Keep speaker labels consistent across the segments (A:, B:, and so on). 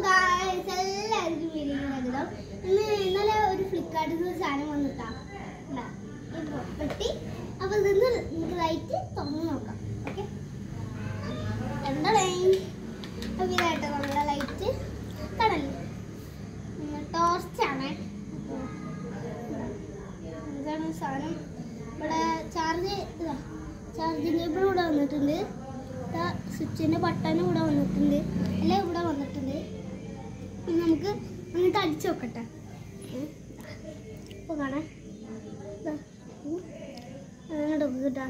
A: Guys എല്ലാവർക്കും video സ്വാഗതം. ഇന്നലെ ഒരു ഫ്ലിപ്കാർട്ടിൽ നിന്ന് സാധനം വന്നിട്ടാ പെട്ടി. അപ്പൊ ഇതൊന്ന് നമുക്ക് ലൈറ്റ് തുറന്നു നോക്കാം. ഓക്കെ, എന്താണ് അപ്പൊ ഇതായിട്ട് നമ്മളെ ലൈറ്റ് കടല് ടോർച്ചാണ്. ഇതാണ് സാധനം. ഇവിടെ ചാർജിങ് കേബിൾ ഇവിടെ വന്നിട്ടുണ്ട്. സ്വിച്ചിന്റെ ബട്ടൺ ഇവിടെ വന്നിട്ടുണ്ട്. എല്ലാം ഇവിടെ വന്നിട്ടുണ്ട്. പിന്നെ നമുക്ക് എന്നിട്ട് അടിച്ചു നോക്കട്ടെ. ഇപ്പൊ കാണാൻ കിട്ടാ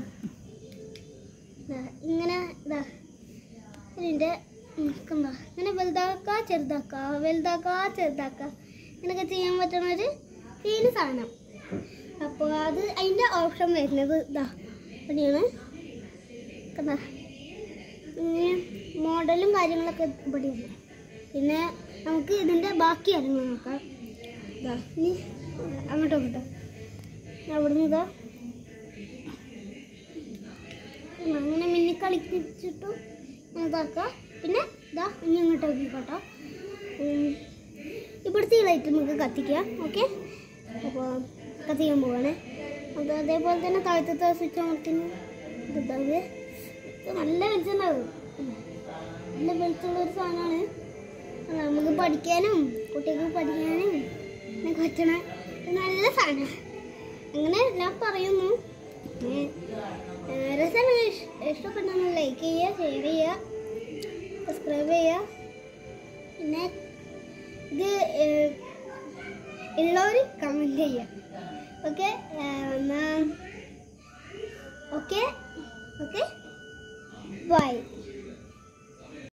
A: ഇങ്ങനെ ഇതിൻ്റെ ഇങ്ങനെ വലുതാക്കുക ചെറുതാക്കുക ഇങ്ങനെയൊക്കെ ചെയ്യാൻ പറ്റുന്ന ഒരു ക്ലീൻ സാധനം. അപ്പോൾ അത് അതിൻ്റെ ഓപ്ഷൻ വരുന്നത് ഇവിടെയാണ്. കണ്ടാ പിന്നെ മോഡലും കാര്യങ്ങളൊക്കെ ഇവിടെയാണ്. പിന്നെ നമുക്ക് ഇതിൻ്റെ ബാക്കി കാര്യങ്ങൾ നോക്കാം. ഇനി അങ്ങോട്ട് നോക്കട്ടെ. അവിടുന്ന് അങ്ങനെ മിന്നി കളിച്ചിട്ടും ഇതാക്കുക. പിന്നെ ഇനി ഇങ്ങോട്ട് നോക്കിക്കോട്ടോ. ഇവിടുത്തെ ഈ ലൈറ്റ് നമുക്ക് കത്തിക്കാം. ഓക്കെ, അപ്പോൾ കത്തിക്കാൻ പോവാണ്. അത് അതേപോലെ തന്നെ താഴത്തെ സ്വിച്ച് അമർത്തിന് ഇതാവ് നല്ല വെളിച്ചുണ്ടാവും. നല്ല വെളിച്ചുള്ളൊരു സാധനമാണ്. നമുക്ക് പഠിക്കാനും കുട്ടികൾക്ക് പഠിക്കാനും ഒക്കെ പറ്റണ നല്ല സാധനം. അങ്ങനെ ഞാൻ പറയുന്നു. രസം ഇഷ്ടപ്പെട്ടെന്ന് ലൈക്ക് ചെയ്യുക, ഷെയർ ചെയ്യുക, സബ്സ്ക്രൈബ് ചെയ്യുക. പിന്നെ ഇത് ഉള്ളവർ കമൻറ്റ് ചെയ്യുക. Okay, okay, by.